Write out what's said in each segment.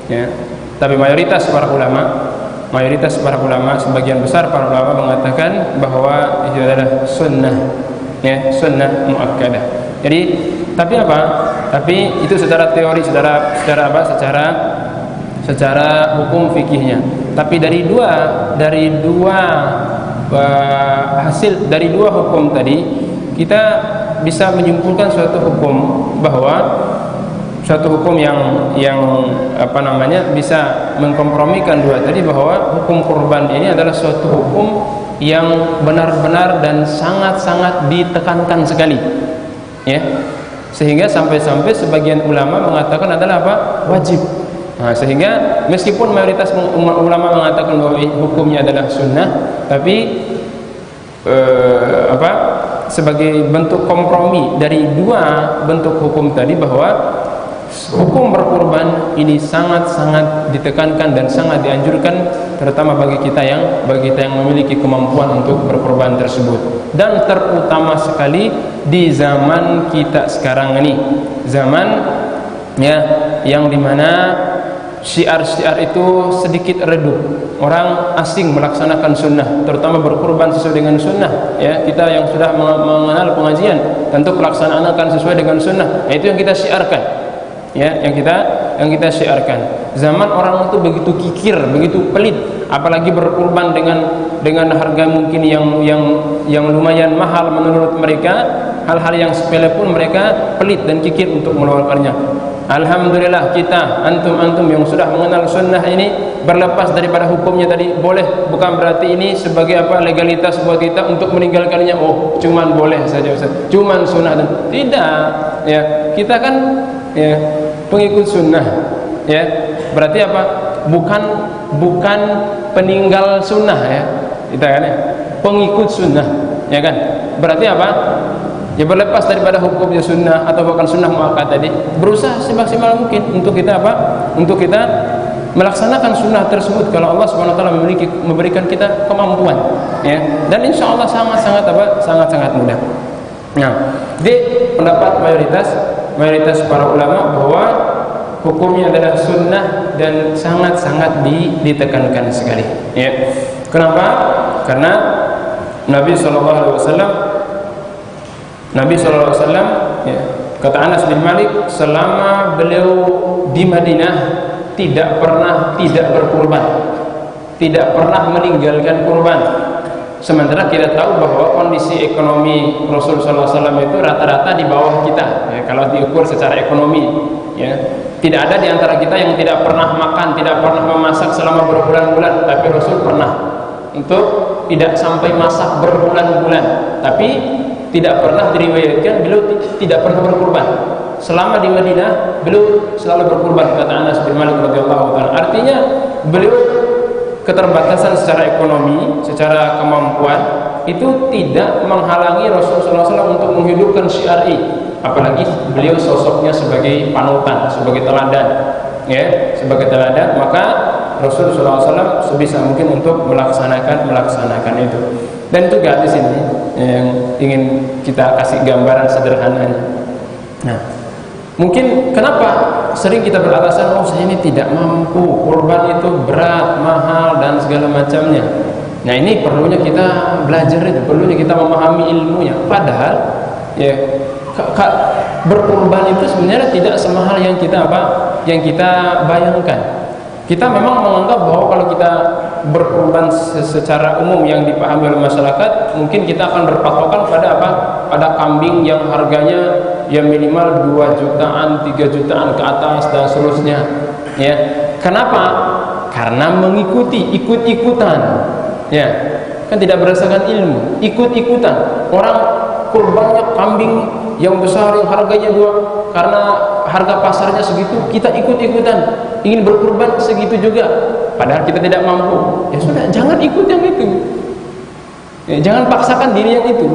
ya. Tapi mayoritas para ulama, sebagian besar para ulama mengatakan bahwa itu adalah sunnah, ya, sunnah muakkadah. Jadi, tapi apa? Tapi itu secara teori, secara hukum fikihnya. Tapi dari dua hukum tadi kita bisa menyimpulkan suatu hukum, bahwa suatu hukum yang bisa mengkompromikan dua tadi, bahwa hukum kurban ini adalah suatu hukum yang benar-benar dan sangat-sangat ditekankan sekali, ya, sehingga sampai-sampai sebagian ulama mengatakan adalah apa? Wajib. Nah, sehingga meskipun mayoritas ulama mengatakan bahwa hukumnya adalah sunnah, tapi sebagai bentuk kompromi dari dua bentuk hukum tadi, bahwa hukum berkurban ini sangat-sangat ditekankan dan sangat dianjurkan, terutama bagi kita yang memiliki kemampuan untuk berkurban tersebut. Dan terutama sekali di zaman kita sekarang ini, zaman ya yang dimana syiar-syiar itu sedikit redup, orang asing melaksanakan sunnah, terutama berkurban sesuai dengan sunnah, ya. Kita yang sudah mengenal pengajian tentu pelaksanaan akan sesuai dengan sunnah, nah, itu yang kita syiarkan, ya, yang kita syiarkan. Zaman orang itu begitu kikir, begitu pelit, apalagi berkurban dengan harga mungkin yang lumayan mahal menurut mereka, hal-hal yang sepele pun mereka pelit dan kikir untuk mengeluarkannya. Alhamdulillah kita antum yang sudah mengenal sunnah ini, berlepas daripada hukumnya tadi boleh, bukan berarti ini sebagai legalitas buat kita untuk meninggalkannya. Oh, cuman boleh saja Ustaz, cuman sunnah, tidak, ya. Kita kan ya pengikut sunnah, ya. Berarti apa? Bukan peninggal sunnah, ya. Kita kan ya, pengikut sunnah, ya kan? Berarti apa? Ya berlepas daripada hukumnya sunnah atau bukan sunnah muakkad tadi, berusaha semaksimal mungkin untuk kita untuk kita melaksanakan sunnah tersebut kalau Allah Subhanahu wa taala memberikan kita kemampuan, ya. Dan insya Allah sangat mudah. Nah, di pendapat mayoritas para ulama bahwa hukumnya adalah sunnah dan sangat ditekankan sekali, ya. Kenapa? Karena Nabi SAW, ya, kata Anas bin Malik, selama beliau di Madinah tidak pernah tidak berkurban, tidak pernah meninggalkan kurban. Sementara kita tahu bahwa kondisi ekonomi Rasul SAW itu rata-rata di bawah kita, ya, kalau diukur secara ekonomi, ya. Tidak ada di antara kita yang tidak pernah makan, tidak pernah memasak selama berbulan-bulan, tapi Rasul pernah untuk tidak sampai masak berbulan-bulan, tapi tidak pernah diriwayatkan beliau tidak pernah berkurban. Selama di Madinah beliau selalu berkurban, kata Anas bin Malik radhiyallahu taala. Artinya beliau keterbatasan secara ekonomi, secara kemampuan itu tidak menghalangi Rasulullah SAW untuk menghidupkan syiar ini. Apalagi beliau sosoknya sebagai panutan, sebagai teladan, ya, sebagai teladan, maka Rasulullah SAW sebisa mungkin untuk melaksanakan itu. Dan juga di sini yang ingin kita kasih gambaran sederhananya. Nah, mungkin kenapa sering kita beralasan, oh saya ini tidak mampu, kurban itu berat, mahal dan segala macamnya. Nah, ini perlunya kita belajar itu, perlunya kita memahami ilmunya. Padahal ya berkurban itu sebenarnya tidak semahal yang kita bayangkan. Kita memang menganggap bahwa kalau kita berkurban secara umum yang dipahami oleh masyarakat, mungkin kita akan berpatokan pada pada kambing yang harganya ya minimal 2 jutaan, 3 jutaan ke atas dan seterusnya, ya. Kenapa? Karena ikut-ikutan, ya. Kan tidak berdasarkan ilmu, ikut-ikutan. Orang kurbannya kambing yang besar yang harganya 2, karena harga pasarnya segitu, kita ikut-ikutan ingin berkurban segitu juga, padahal kita tidak mampu. Ya sudah, jangan ikut yang itu, ya, jangan paksakan diri yang itu.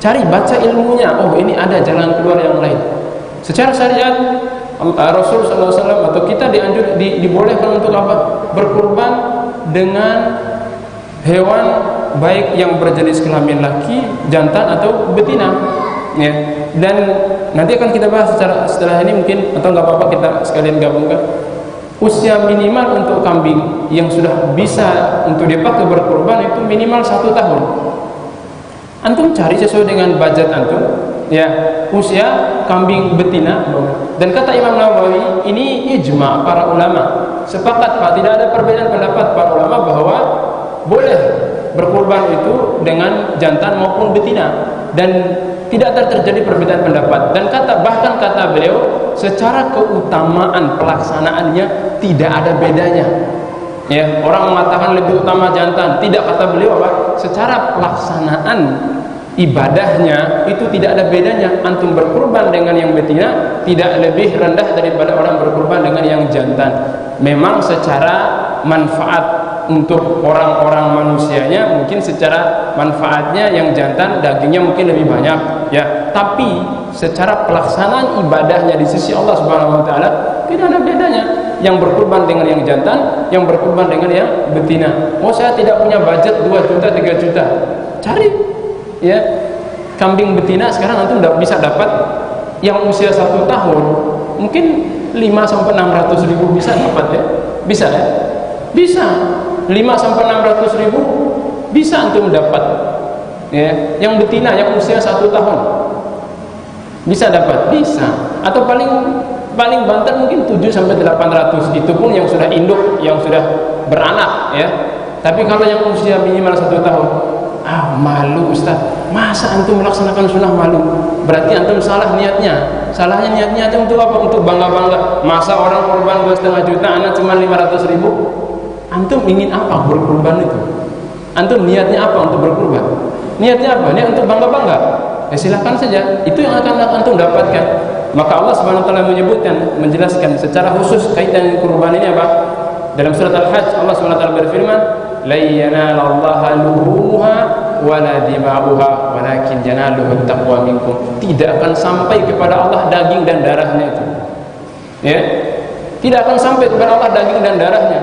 Cari, baca ilmunya. Oh, ini ada jalan keluar yang lain. Secara syariat Rasul SAW atau kita dibolehkan untuk apa? Berkurban dengan hewan baik yang berjenis kelamin laki, jantan atau betina, ya. Dan nanti akan kita bahas setelah ini mungkin, atau nggak apa-apa kita sekalian gabungkan. usia minimal untuk kambing yang sudah bisa untuk dipakai berkurban itu minimal 1 tahun. Antum cari sesuai dengan budget antum, ya, usia kambing betina. Dan kata Imam Nawawi, ini ijma para ulama, sepakat Pak, tidak ada perbedaan pendapat para ulama bahwa boleh berkurban itu dengan jantan maupun betina, dan tidak terjadi perbedaan pendapat. Dan bahkan kata beliau, secara keutamaan pelaksanaannya tidak ada bedanya. Ya, orang mengatakan lebih utama jantan, tidak, kata beliau apa? Secara pelaksanaan ibadahnya itu tidak ada bedanya. Antum berkurban dengan yang betina tidak lebih rendah daripada orang berkurban dengan yang jantan. Memang secara manfaat untuk orang-orang manusianya mungkin secara manfaatnya yang jantan dagingnya mungkin lebih banyak, ya, tapi secara pelaksanaan ibadahnya di sisi Allah Subhanahu wa taala tidak ada bedanya. Yang berkurban dengan yang jantan, yang berkurban dengan yang betina. Oh, saya tidak punya budget 2 juta 3 juta. Cari, ya, kambing betina sekarang antum bisa dapat yang usia 1 tahun mungkin 5 sampai 600 ribu bisa dapat, ya. Bisa, ya? Bisa. 5 sampai 600 ribu bisa antum dapat, ya. Yang betina yang usia 1 tahun bisa dapat, bisa. Atau paling banter mungkin 7 sampai 800. Itu pun yang sudah induk, yang sudah beranak, ya. Tapi kalau yang usia minimal 1 tahun, malu Ustaz, masa antum melaksanakan sunnah malu? Berarti antum salah niatnya. Salahnya niatnya antum untuk apa? Untuk bangga-bangga. Masa orang kurban 2,5 juta, anak cuma 500 ribu? Antum ingin apa berkurban itu? Antum niatnya apa untuk berkurban? Niatnya apa? Niat untuk bangga-bangga? Ya silahkan saja, itu yang akan antum dapatkan. Maka Allah Subhanahu wa taala menyebutkan, menjelaskan secara khusus kaitan dengan kurban ini apa? Dalam surat Al-Hajj Allah Subhanahu wa taala berfirman, "La yanalallaha luhumuha wala dima'uha walakin yanaluhu taqwa minkum." Tidak akan sampai kepada Allah daging dan darahnya itu. Ya. Tidak akan sampai kepada Allah daging dan darahnya.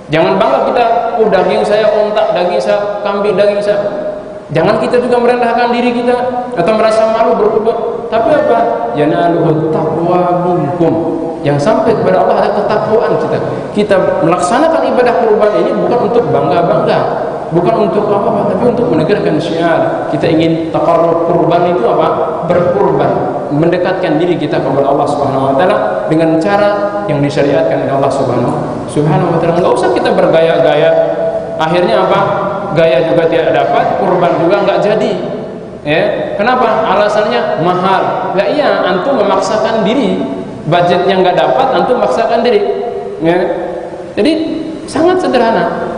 Jangan bangga kita, daging saya unta, daging saya kambing, daging saya. Jangan kita juga merendahkan diri kita atau merasa malu berkurban. Tapi apa? Yanaluhu taqwa minkum. Yang sampai kepada Allah adalah ketakwaan kita. Kita melaksanakan ibadah kurban ini bukan untuk bangga-bangga, bukan untuk apa-apa, tapi untuk menegakkan syiar. Kita ingin taqarrub, kurban itu apa? Berkurban, mendekatkan diri kita kepada Allah Subhanahu wa taala dengan cara yang disyariatkan oleh Allah Subhanahu wa taala. Enggak usah kita bergaya-gaya. Akhirnya apa? Gaya juga tidak dapat, kurban juga enggak jadi. Ya, kenapa? Alasannya mahal. Ya iya, antum memaksakan diri. Budgetnya enggak dapat, antum memaksakan diri. Ya. Jadi sangat sederhana.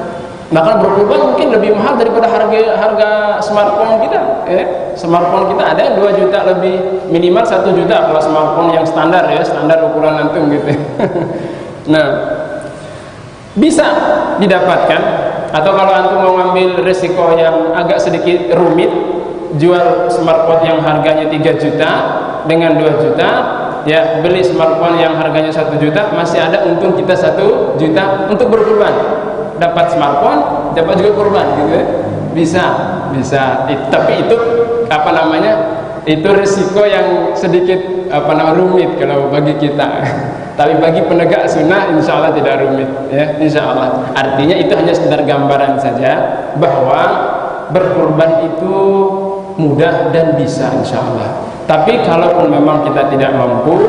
Bahkan berkurban mungkin lebih mahal daripada harga smartphone kita, ya. Smartphone kita ada yang 2 juta lebih, minimal 1 juta kalau smartphone yang standar, ya, standar ukuran antum gitu. Nah, bisa didapatkan. Atau kalau antum mau ngambil resiko yang agak sedikit rumit, jual smartphone yang harganya 3 juta dengan 2 juta, ya, beli smartphone yang harganya 1 juta, masih ada untung kita 1 juta untuk berkurban. Dapat smartphone, dapat juga kurban, gitu ya. Bisa. Tapi itu apa namanya? Itu risiko yang sedikit rumit kalau bagi kita. Tapi bagi penegak sunnah insya Allah tidak rumit, ya, insya Allah. Artinya itu hanya sekedar gambaran saja bahwa berkurban itu mudah dan bisa insya Allah. Tapi kalaupun memang kita tidak mampu,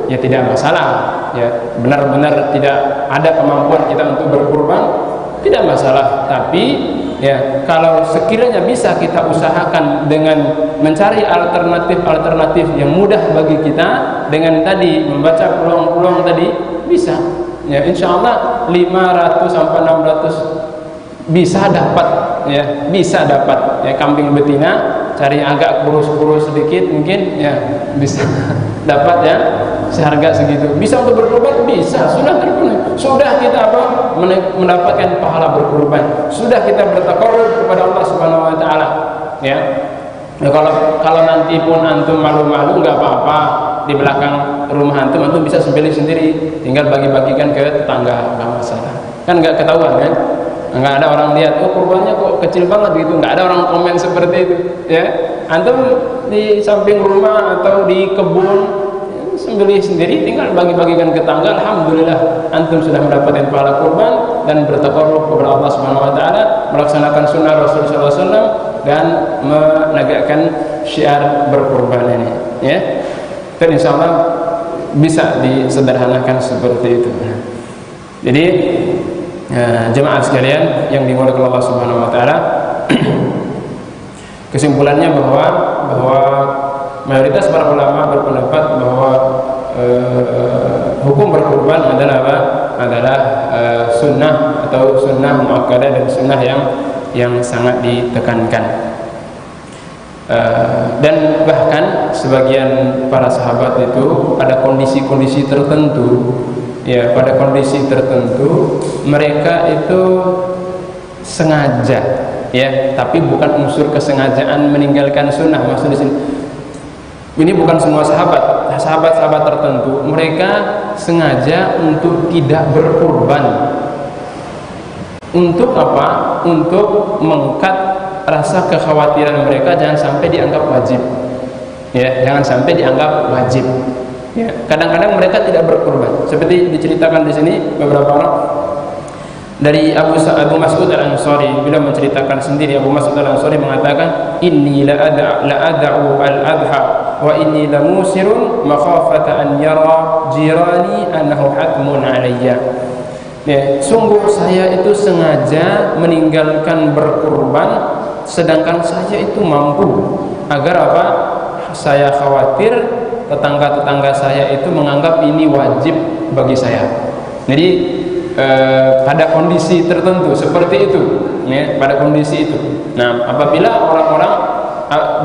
ya tidak masalah, ya, benar-benar tidak ada kemampuan kita untuk berkurban, tidak masalah. Tapi ya, kalau sekiranya bisa kita usahakan dengan mencari alternatif yang mudah bagi kita, dengan tadi membaca peluang-peluang tadi, bisa. Ya, insya Allah 500 sampai 600 bisa dapat, ya, bisa dapat. Ya, kambing betina, cari agak kurus-kurus sedikit mungkin, ya, bisa dapat, ya, seharga segitu. Bisa untuk berkurban, bisa, sudah terpenuhi. Sudah kita mendapatkan pahala berkurban. Sudah kita bertakarrub kepada Allah Subhanahu wa taala, ya. Nah, kalau nanti pun antum malu-malu enggak apa-apa, di belakang rumah antum bisa sembelih sendiri, tinggal bagi-bagikan ke tetangga, enggak masalah. Kan enggak ketahuan, kan? Enggak ada orang lihat, oh kurbannya kok kecil banget gitu. Enggak ada orang komen seperti itu, ya. Antum di samping rumah atau di kebun, sembelih sendiri, tinggal bagi-bagikan ke tangga. Alhamdulillah, antum sudah mendapatkan pahala kurban dan bertaqarrub kepada Allah Subhanahu wa taala, melaksanakan sunnah Rasulullah SAW dan menegakkan syiar berkurban ini, ya. Dan insyaallah bisa disederhanakan seperti itu. Jadi jemaah sekalian yang dimuliakan Allah Subhanahu wa taala, kesimpulannya bahwa mayoritas para ulama berpendapat bahwa hukum berkurban adalah apa? Adalah sunnah atau sunnah muakkadah dan sunnah yang sangat ditekankan. Dan bahkan sebagian para sahabat itu pada kondisi-kondisi tertentu, ya, pada kondisi tertentu mereka itu sengaja, ya, tapi bukan unsur kesengajaan meninggalkan sunnah. Maksud di sini, ini bukan semua sahabat-sahabat tertentu mereka sengaja untuk tidak berkurban. Untuk apa? Untuk mengkat rasa kekhawatiran mereka jangan sampai dianggap wajib, ya, jangan sampai dianggap wajib, ya. Kadang-kadang mereka tidak berkurban, seperti diceritakan di sini beberapa orang dari Abu Mas'ud Al-Ansari. Beliau menceritakan sendiri, Abu Mas'ud Al-Ansari mengatakan, inni la ad'u al-adha wa inni la musirun makhafata an yara jirani annahu hatmun alayya. Ya, sungguh saya itu sengaja meninggalkan berkurban sedangkan saya itu mampu, agar apa? Saya khawatir tetangga-tetangga saya itu menganggap ini wajib bagi saya. Jadi pada kondisi tertentu seperti itu, ya, pada kondisi itu. Nah, apabila orang-orang,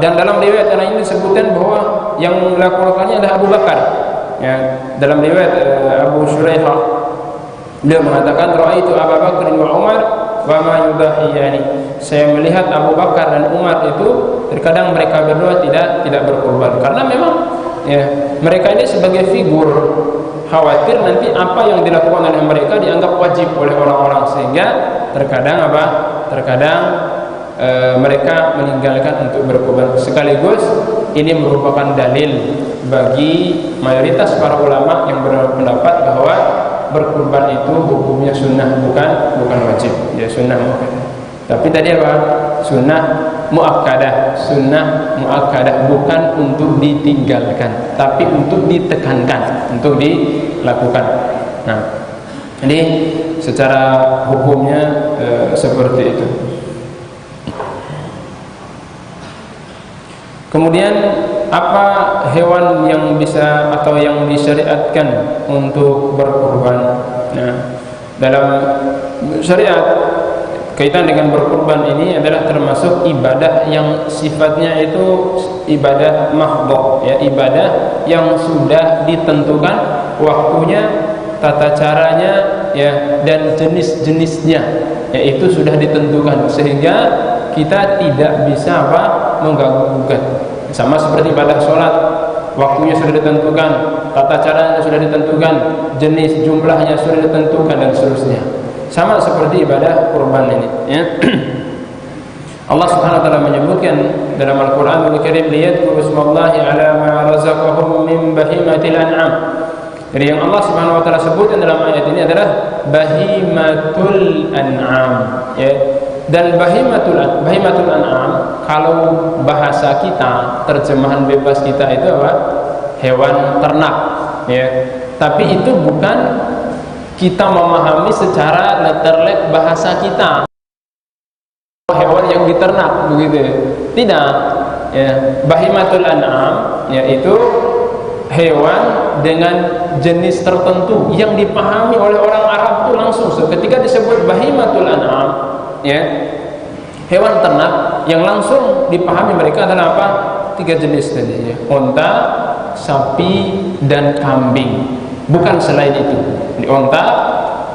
dan dalam riwayat yang ini disebutkan bahwa yang melakukannya adalah Abu Bakar, ya, dalam riwayat Abu Shuraihah, beliau mengatakan, ra'aitu Abu Bakar wa Umar wa ma yudahiyani. Saya melihat Abu Bakar dan Umar itu terkadang mereka berdua tidak berkorban, karena memang, ya, mereka ini sebagai figur, khawatir nanti apa yang dilakukan oleh mereka dianggap wajib oleh orang-orang, sehingga terkadang apa? Terkadang mereka meninggalkan untuk berkorban. Sekaligus ini merupakan dalil bagi mayoritas para ulama yang berpendapat bahwa berkurban itu hukumnya sunnah, bukan wajib, ya, sunnah muakkadah. Tapi tadi apa? Sunnah muakkadah, sunnah muakkadah, bukan untuk ditinggalkan, tapi untuk ditekankan, untuk dilakukan. Nah, ini secara hukumnya seperti itu. Kemudian apa hewan yang bisa atau yang disyariatkan untuk berkurban? Nah, dalam syariat kaitan dengan berkurban ini adalah termasuk ibadah yang sifatnya itu ibadah mahdhah, ya, ibadah yang sudah ditentukan waktunya, tata caranya, ya, dan jenis-jenisnya, yaitu sudah ditentukan, sehingga kita tidak bisa apa? Mengganggu-gugat. Sama seperti ibadah sholat, waktunya sudah ditentukan, tata caranya sudah ditentukan, jenis jumlahnya sudah ditentukan, dan seterusnya. Sama seperti ibadah kurban ini, ya. Allah Subhanahu wa taala menyebutkan dalam Al-Qur'an Al-Karim, liyadhkuru ismallahi ala ma razaqahum min bahimatil an'am. Jadi yang Allah Subhanahu wa taala sebutkan dalam ayat ini adalah bahimatul an'am, ya. Dan bahimatul an'am, kalau bahasa kita, terjemahan bebas kita itu apa? Hewan ternak, ya. Tapi itu bukan kita memahami secara letterlek bahasa kita, hewan yang diternak, begitu, tidak, ya. Bahimatul an'am yaitu hewan dengan jenis tertentu yang dipahami oleh orang Arab itu langsung. Ketika disebut bahimatul an'am, ya, hewan ternak yang langsung dipahami mereka adalah apa? 3 jenis tadi, ya. Unta, sapi, dan kambing. Bukan selain itu. Unta,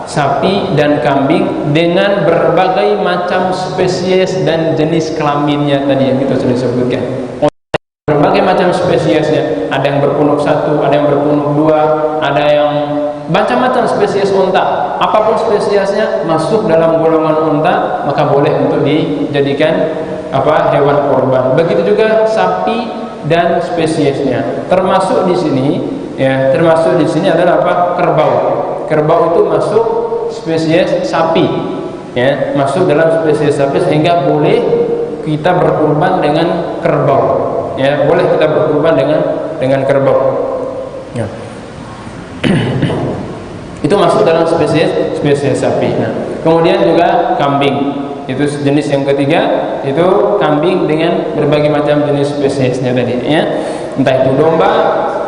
sapi, dan kambing dengan berbagai macam spesies dan jenis kelaminnya tadi yang kita sudah sebutkan. Berbagai macam spesiesnya, ada yang berpunuk 1, ada yang berpunuk 2, ada yang macam-macam spesies unta. Apapun spesiesnya masuk dalam golongan unta, maka boleh untuk dijadikan apa? Hewan kurban. Begitu juga sapi dan spesiesnya. Termasuk di sini Ya, termasuk di sini adalah apa? Kerbau. Kerbau itu masuk spesies sapi, ya, masuk dalam spesies sapi sehingga boleh kita berkurban dengan kerbau. Ya, boleh kita berkurban dengan kerbau. Ya. Itu masuk dalam spesies sapi. Nah, kemudian juga kambing. Itu jenis yang ketiga, itu kambing dengan berbagai macam jenis spesiesnya tadi, ya. Entah itu domba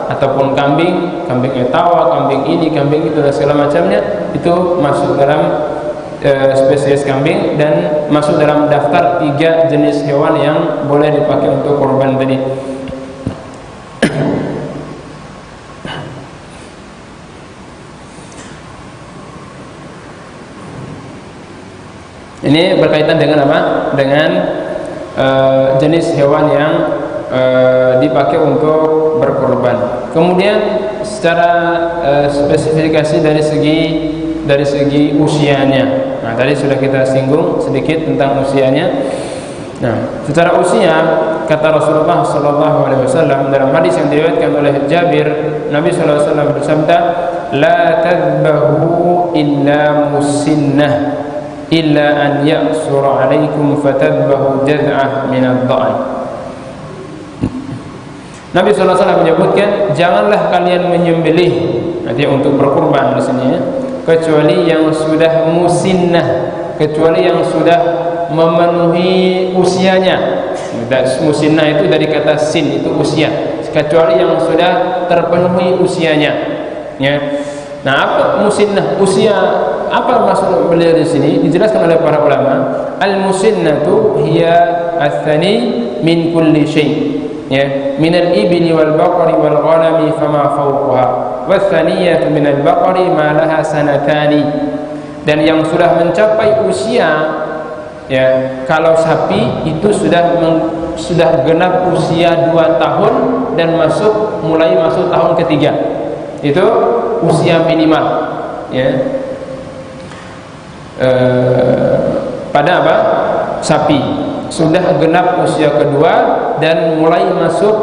ataupun kambing etawa, kambing ini, kambing itu dan segala macamnya, itu masuk dalam spesies kambing dan masuk dalam daftar 3 jenis hewan yang boleh dipakai untuk kurban tadi. Ini berkaitan dengan apa? Dengan jenis hewan yang dipakai untuk berkorban. Kemudian secara spesifikasi dari segi usianya. Nah, tadi sudah kita singgung sedikit tentang usianya. Nah, secara usia kata Rasulullah SAW dalam hadis yang diriwayatkan oleh Jabir, Nabi SAW bersabda, "La tadbahu illa musinnah illa an ya'sura 'alaikum fatadbahu jaz'ah min ad-dha'n." Nabi SAW menyebutkan, janganlah kalian menyembelih nanti untuk berkurban di sini, ya, kecuali yang sudah musinnah, kecuali yang sudah memenuhi usianya. Musinnah itu dari kata sin, itu usia, kecuali yang sudah terpenuhi usianya, ya. Nah, apa musinnah? Usia apa maksud beliau di sini? Dijelaskan oleh para ulama, al-musinnatu hiya ath-thani min kulli syai', ya, min al-ibli wal baqari wal ghanami fama fawqaha, wath-thaniyatu min al-baqari ma laha sanatani. Dan yang sudah mencapai usia, ya, kalau sapi itu sudah genap usia 2 tahun dan mulai masuk tahun ketiga. Itu usia minimal, ya. Pada apa? Sapi sudah genap usia kedua dan mulai masuk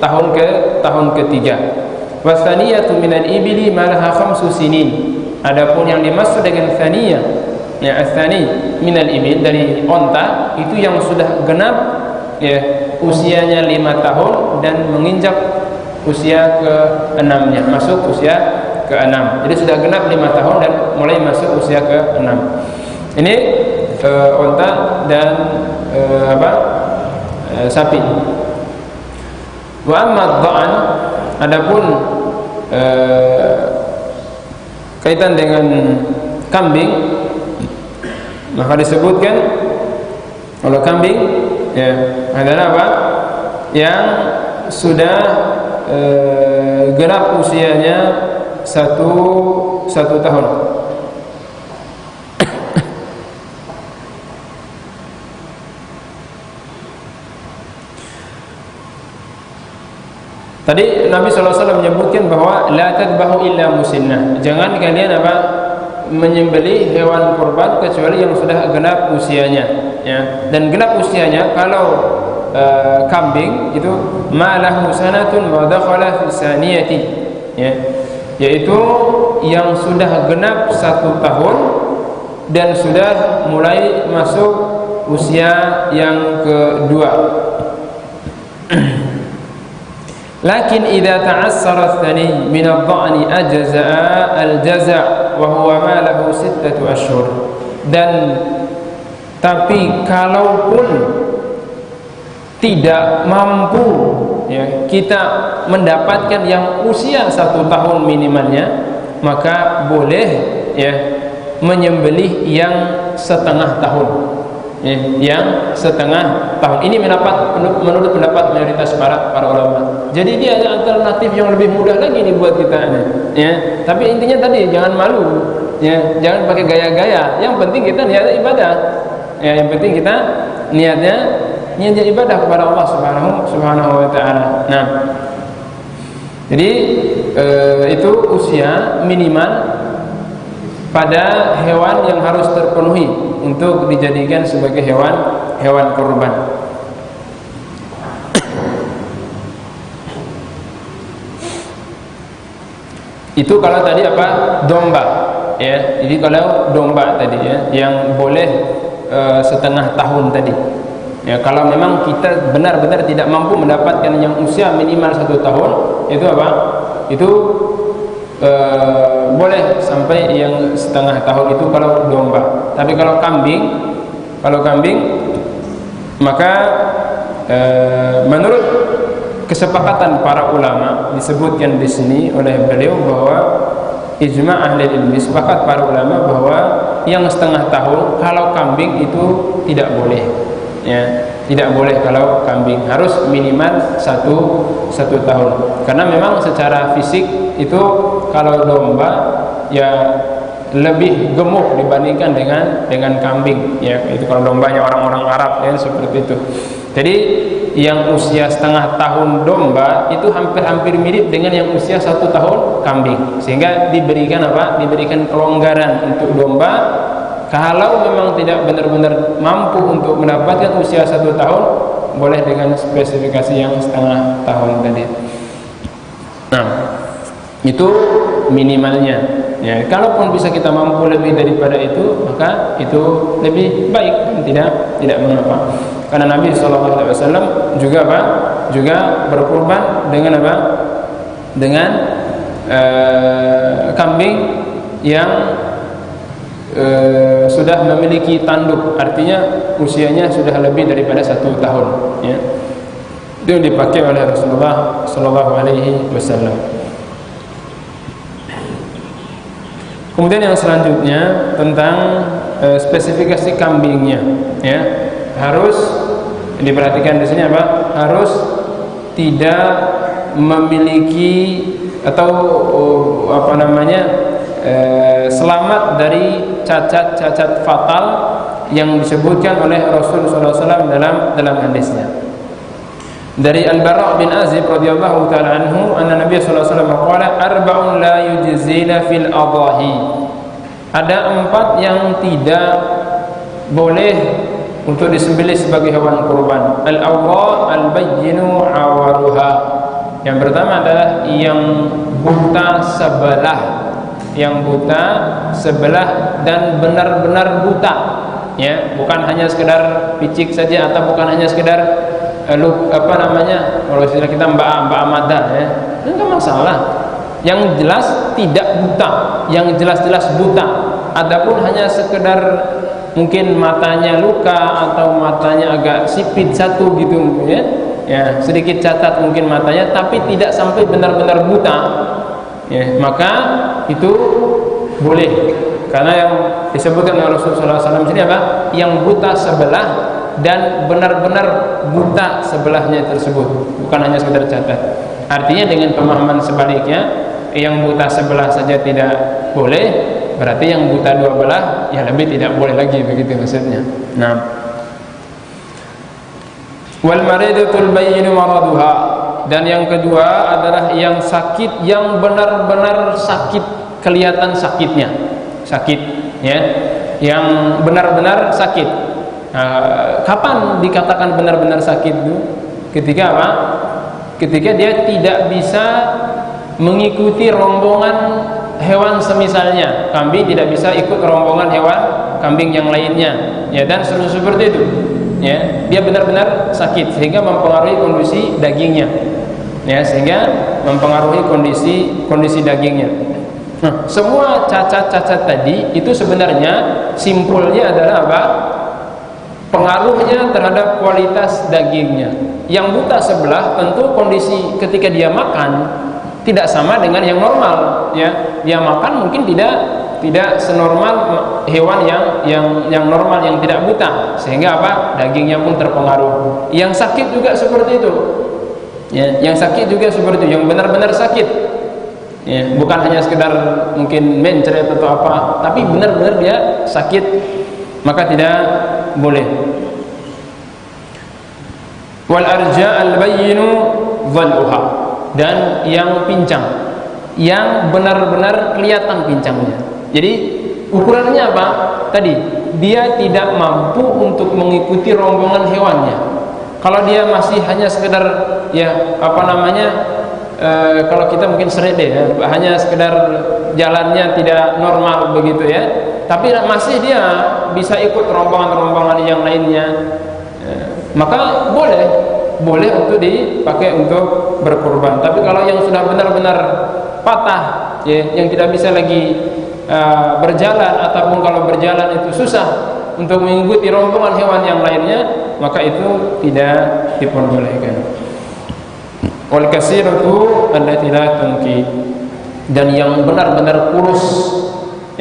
tahun ketiga. Wasaniyatu minal ibli malaha 5 sinin. Adapun yang dimaksud dengan tsaniyah, ya, tsani minal ibil, dari onta, itu yang sudah genap, ya, usianya 5 tahun dan menginjak usia ke-6-nya, masuk usia ke-6. Jadi sudah genap 5 tahun dan mulai masuk usia ke-6. Ini onta dan sapi. Wa amma dha'n, adapun kaitan dengan kambing, maka disebutkan oleh kambing, ya, adalah apa? Yang sudah genap usianya satu tahun. Tadi Nabi SAW menyebutkan bahwa la tadbahu illa musinnah, jangan kalian menyembelih hewan kurban kecuali yang sudah genap usianya, ya. Dan genap usianya kalau kambing itu malahu sanatun wa dakhala fi saniyati, ya, yaitu yang sudah genap 1 tahun dan sudah mulai masuk usia yang kedua. Lakin idza ta'assara ats-tsani min ad-dha'ni ajza'a al-jaza' wa huwa ma lahu 6 ashhur. Dan tapi kalaupun tidak mampu, ya, kita mendapatkan yang usia 1 tahun minimalnya, maka boleh, ya, menyembelih yang setengah tahun, ya, yang setengah tahun. Ini menurut pendapat mayoritas para ulama. Jadi dia ada alternatif yang lebih mudah lagi nih buat kita, ya. Tapi intinya tadi jangan malu, ya, jangan pakai gaya-gaya. Yang penting kita niat ibadah, ya, yang penting kita niatnya ibadah kepada Allah Subhanahu wa taala. Nah, jadi itu usia minimal pada hewan yang harus terpenuhi untuk dijadikan sebagai hewan kurban. Itu kalau tadi apa? Domba, ya. Jadi kalau domba tadi ya, yang boleh setengah tahun tadi. Ya, kalau memang kita benar-benar tidak mampu mendapatkan yang usia minimal 1 tahun, itu apa? Itu boleh sampai yang setengah tahun itu kalau domba. Tapi kalau kambing, maka menurut kesepakatan para ulama disebutkan di sini oleh beliau bahwa ijma' ahli ilmi, sepakat para ulama bahwa yang setengah tahun kalau kambing itu tidak boleh, ya, tidak boleh kalau kambing, harus minimal satu tahun. Karena memang secara fisik itu kalau domba ya lebih gemuk dibandingkan dengan kambing, ya. Itu kalau dombanya orang-orang Arab ya, seperti itu. Jadi yang usia setengah tahun domba itu hampir-hampir mirip dengan yang usia 1 tahun kambing, sehingga diberikan apa? Diberikan kelonggaran untuk domba kalau memang tidak benar-benar mampu untuk mendapatkan usia 1 tahun, boleh dengan spesifikasi yang setengah tahun tadi. Nah, itu minimalnya. Ya, kalaupun bisa kita mampu lebih daripada itu, maka itu lebih baik, tidak mengapa. Karena Nabi SAW juga apa? Juga berkurban dengan apa? Dengan kambing yang sudah memiliki tanduk, artinya usianya sudah lebih daripada 1 tahun. Ya. Itu yang dipakai oleh Rasulullah SAW. Kemudian yang selanjutnya tentang spesifikasi kambingnya, ya. Harus diperhatikan di sini apa? Harus tidak memiliki atau selamat dari cacat-cacat fatal yang disebutkan oleh Rasulullah SAW dalam hadisnya. Dari Al-Bara' bin Azib radhiyallahu taala anhu, anna Nabi sallallahu alaihi wasallam qala arba'un la yujzina fil adahi. Ada 4 yang tidak boleh untuk disembelih sebagai hewan kurban. Al-awwa al-bayyinu awaruha. Yang pertama adalah yang buta sebelah, yang buta sebelah dan benar-benar buta, ya, bukan hanya sekedar picik saja atau bukan hanya sekedar kalau istilah kita mbak amada, ya, enggak masalah. Yang jelas tidak buta, yang jelas-jelas buta. Adapun hanya sekedar mungkin matanya luka atau matanya agak sipit satu gitu, ya, sedikit cacat mungkin matanya, tapi tidak sampai benar-benar buta, ya, maka itu boleh. Karena yang disebutkan oleh Rasulullah SAW sini apa? Yang buta sebelah dan benar-benar buta sebelahnya tersebut, bukan hanya sekedar cacat. Artinya dengan pemahaman sebaliknya, yang buta sebelah saja tidak boleh, berarti yang buta 2 belah ya lebih tidak boleh lagi, begitu maksudnya. Nah, wal maridatul bayyinu maraduha, dan yang kedua adalah yang sakit, yang benar-benar sakit, kelihatan sakitnya, sakit, ya, yang benar-benar sakit. Kapan dikatakan benar-benar sakit itu? Ketika apa? Ketika dia tidak bisa mengikuti rombongan hewan semisalnya. Kambing tidak bisa ikut rombongan hewan kambing yang lainnya, ya, dan seperti itu, ya. Dia benar-benar sakit sehingga mempengaruhi kondisi dagingnya, ya, sehingga mempengaruhi kondisi dagingnya. Nah, semua cacat-cacat tadi itu sebenarnya simpulnya adalah apa? Pengaruhnya terhadap kualitas dagingnya. Yang buta sebelah tentu kondisi ketika dia makan tidak sama dengan yang normal, ya. Dia makan mungkin tidak senormal hewan yang normal, yang tidak buta, sehingga apa? Dagingnya pun terpengaruh. Yang sakit juga seperti itu, ya. Yang sakit juga seperti itu, yang benar-benar sakit, ya, bukan hanya sekedar mungkin mencret atau apa, tapi benar-benar dia sakit, maka tidak boleh. Wal arja al bayyinu dhaluha, dan yang pincang, yang benar-benar kelihatan pincangnya. Jadi ukurannya apa? Tadi dia tidak mampu untuk mengikuti rombongan hewannya. Kalau dia masih hanya sekedar, ya, kalau kita mungkin serede ya, hanya sekedar jalannya tidak normal begitu ya, tapi masih dia bisa ikut rombongan-rombongan yang lainnya, maka boleh untuk dipakai untuk berkurban. Tapi kalau yang sudah benar-benar patah ya, yang tidak bisa lagi berjalan, ataupun kalau berjalan itu susah untuk mengikuti rombongan hewan yang lainnya, maka itu tidak diperbolehkan. Wal kasiratu allati la tunki, dan yang benar-benar kurus,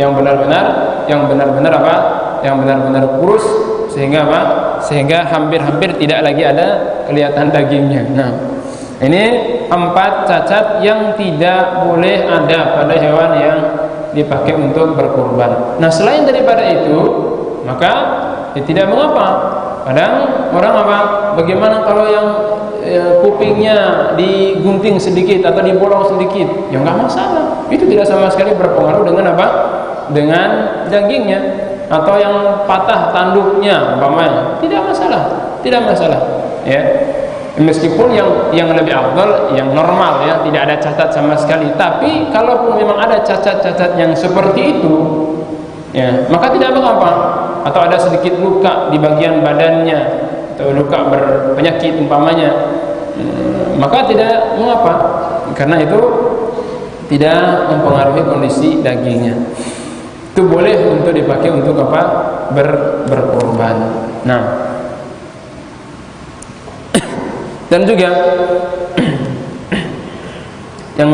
yang benar-benar apa? Yang benar-benar kurus sehingga apa? Sehingga hampir-hampir tidak lagi ada kelihatan dagingnya. Nah, ini 4 cacat yang tidak boleh ada pada hewan yang dipakai untuk berkurban. Nah, selain daripada itu, maka tidak mengapa. Kadang orang apa? Bagaimana kalau yang kupingnya digunting sedikit atau dibolong sedikit? Ya nggak masalah. Itu tidak sama sekali berpengaruh dengan apa? Dengan dagingnya. Atau yang patah tanduknya umpamanya, tidak masalah ya. Meskipun yang lebih afdal yang normal ya, tidak ada cacat sama sekali. Tapi kalaupun memang ada cacat-cacat yang seperti itu ya, maka tidak mengapa. Atau ada sedikit luka di bagian badannya, atau luka berpenyakit umpamanya, maka tidak mengapa, karena itu tidak mempengaruhi kondisi dagingnya. Itu boleh untuk dipakai untuk apa? Berkorban. Nah, dan juga yang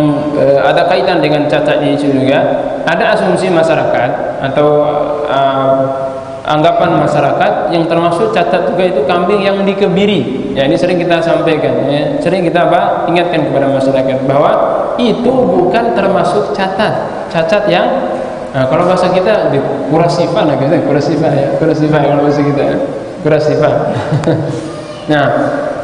ada kaitan dengan cacat ini juga, ada asumsi masyarakat atau anggapan masyarakat yang termasuk cacat juga itu kambing yang dikebiri. Ya, ini sering kita sampaikan ya, sering kita apa? Ingatkan kepada masyarakat bahwa itu bukan termasuk cacat yang kalau bahasa kita kurasifa lah, kurasifa kalau bahasa kita kurasifa. Nah,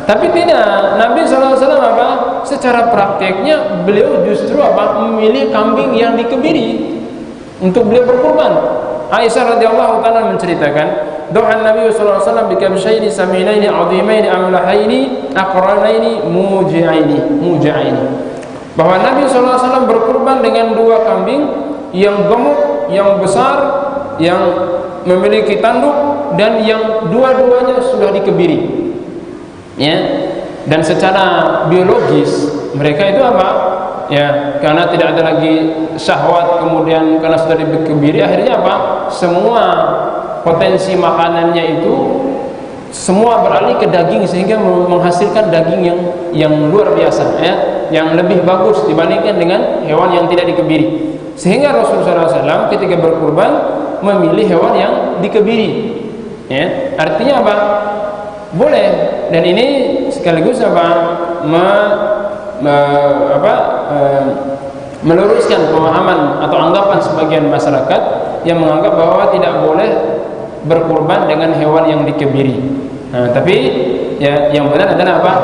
tapi tidak, Nabi SAW apa? Secara prakteknya beliau justru apa? Memilih kambing yang dikebiri untuk beliau berkurban. Aisyah radhiyallahu taala menceritakan, doa Nabi sallallahu alaihi wasallam bikabshaini saminaini azimaini amlahaini aqranaini muji'aini. Bahwa Nabi sallallahu alaihi wasallam berkurban dengan 2 kambing yang gemuk, yang besar, yang memiliki tanduk, dan yang dua-duanya sudah dikebiri. Ya. Dan secara biologis mereka itu apa? Ya, karena tidak ada lagi syahwat, kemudian karena sudah dikebiri, akhirnya apa? Semua potensi makanannya itu semua beralih ke daging, sehingga menghasilkan daging yang luar biasa ya, yang lebih bagus dibandingkan dengan hewan yang tidak dikebiri. Sehingga Rasulullah SAW ketika berkurban memilih hewan yang dikebiri. Ya, artinya apa? Boleh. Dan ini sekaligus apa? Meluruskan pemahaman atau anggapan sebagian masyarakat yang menganggap bahwa tidak boleh berkurban dengan hewan yang dikebiri. Nah, tapi ya, yang benar adalah apa?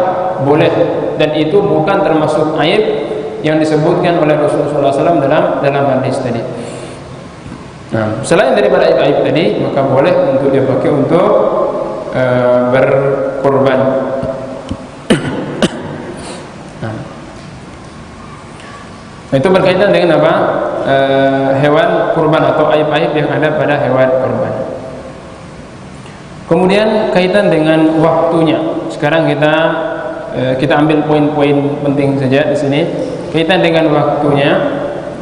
Boleh. Dan itu bukan termasuk aib yang disebutkan oleh Rasulullah SAW dalam hadis tadi. Nah, selain daripada aib-aib tadi, maka boleh untuk dipakai untuk berkurban. Nah, itu berkaitan dengan apa? Hewan kurban atau aib-aib yang ada pada hewan kurban. Kemudian kaitan dengan waktunya. Sekarang kita ambil poin-poin penting saja di sini. Kaitan dengan waktunya,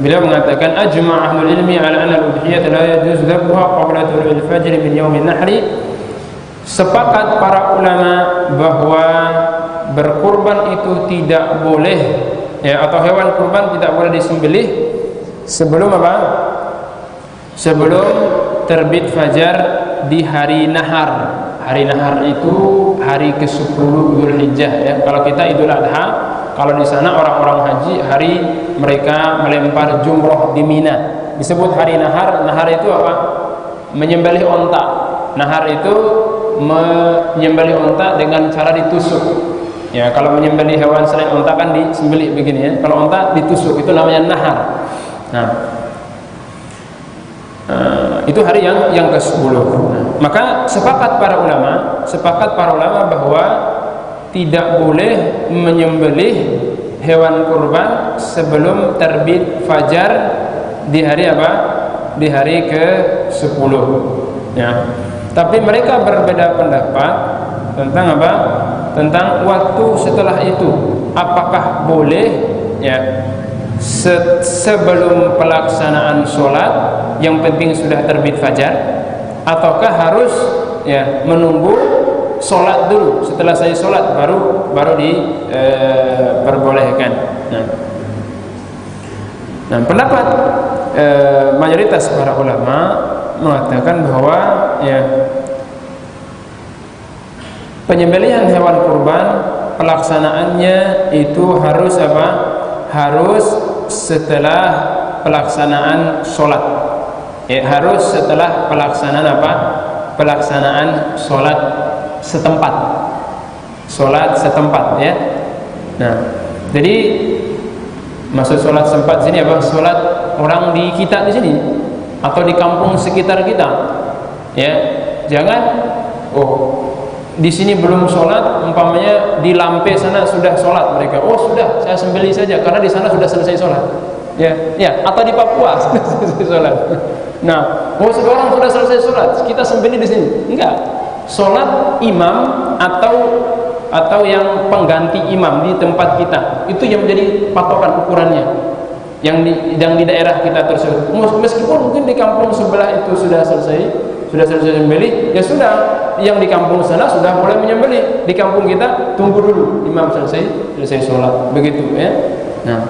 beliau mengatakan ajma' ahlul ilmi ala anna al-udhiyah la yajuz dhabha qabla tulu'il fajr min yaumin nahri. Sepakat para ulama bahwa berkurban itu tidak boleh ya, atau hewan kurban tidak boleh disembelih sebelum apa? Sebelum terbit fajar di hari nahar. Hari nahar itu hari ke-10 Dzulhijjah ya. Kalau kita Idul Adha, kalau di sana orang-orang haji hari mereka melempar jumroh di Mina. Disebut hari nahar. Nahar itu apa? Menyembelih onta. Nahar itu menyembelih onta dengan cara ditusuk. Ya, kalau menyembelih hewan selain onta kan disembelih begini ya. Kalau onta ditusuk, itu namanya nahar. Nah, itu hari yang ke-10. Nah, maka sepakat para ulama bahwa tidak boleh menyembelih hewan kurban sebelum terbit fajar di hari apa? Di hari ke-10 ya. Tapi mereka berbeda pendapat tentang apa? Tentang waktu setelah itu. Apakah boleh ya sebelum pelaksanaan sholat, yang penting sudah terbit fajar, ataukah harus ya menunggu sholat dulu, setelah saya sholat baru diperbolehkan. Nah, pendapat mayoritas para ulama mengatakan bahwa ya penyembelihan hewan kurban pelaksanaannya itu harus apa? Harus setelah pelaksanaan sholat. Ya, harus setelah pelaksanaan apa? Pelaksanaan sholat setempat. Sholat setempat ya. Nah, jadi maksud sholat setempat sini apa? Sholat orang di kita di sini atau di kampung sekitar kita. Ya, jangan di sini belum sholat, umpamanya di Lampe sana sudah sholat mereka. Oh sudah, saya sembelih saja karena di sana sudah selesai sholat. Ya, atau di Papua sudah selesai sholat. Nah, sekarang sudah selesai sholat, kita sembelih di sini. Enggak, sholat imam atau yang pengganti imam di tempat kita itu yang menjadi patokan ukurannya. Yang di daerah kita tersebut. Meskipun mungkin di kampung sebelah itu sudah selesai menyembelih, ya sudah, yang di kampung sana sudah mulai menyembelih. Di kampung kita tunggu dulu imam selesai sholat, begitu ya. Nah,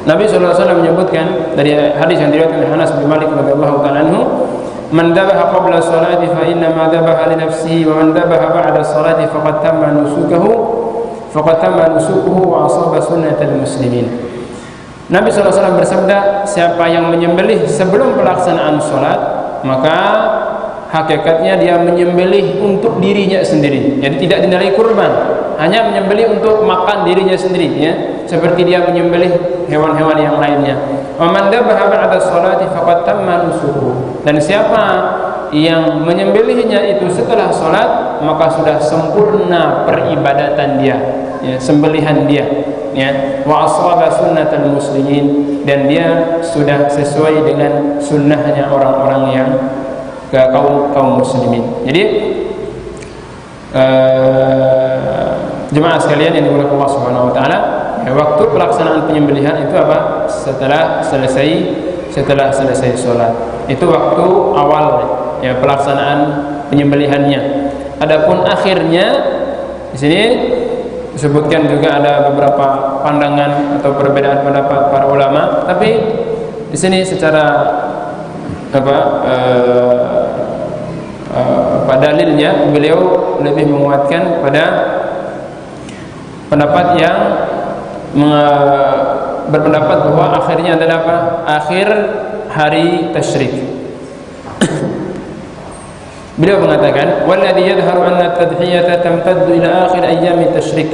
Nabi SAW menyebutkan dari hadis yang diriwayatkan oleh Anas bin Malik radhiyallahu ta'ala anhu, "Man dhabaha qabla sholati fa inna ma dhabaha li nafsihi wa man dhabaha ba'da sholati faqad tamma nusukuhu wa asaba sunnatal muslimin." Nabi SAW bersabda, siapa yang menyembelih sebelum pelaksanaan sholat, maka hakikatnya dia menyembelih untuk dirinya sendiri. Jadi tidak dinilai kurban, hanya menyembelih untuk makan dirinya sendiri ya. Seperti dia menyembelih hewan-hewan yang lainnya. Wa man dhabaha ba'da sholati faqad tamma nusukuhu. Dan siapa yang menyembelihnya itu setelah sholat, maka sudah sempurna peribadatan dia ya, sembelihan dia ya. Wa asaba sunnatal muslimin, dan dia sudah sesuai dengan sunnahnya orang-orang yang kaum muslimin. Jadi jemaah sekalian yang dimuliakan Allah Subhanahu wa taala, ya, waktu pelaksanaan penyembelihan itu apa? Setelah selesai sholat. Itu waktu awal ya pelaksanaan penyembelihannya. Adapun akhirnya di sini disebutkan juga ada beberapa pandangan atau perbedaan pendapat para ulama, tapi di sini secara dalilnya beliau lebih menguatkan pada pendapat yang berpendapat bahwa akhirnya adalah apa? Akhir hari tasyrik. Beliau mengatakan, "Walladhi yadhharu anna at-tadhiyata tamtaddu ila akhir ayyam at-tasyrik."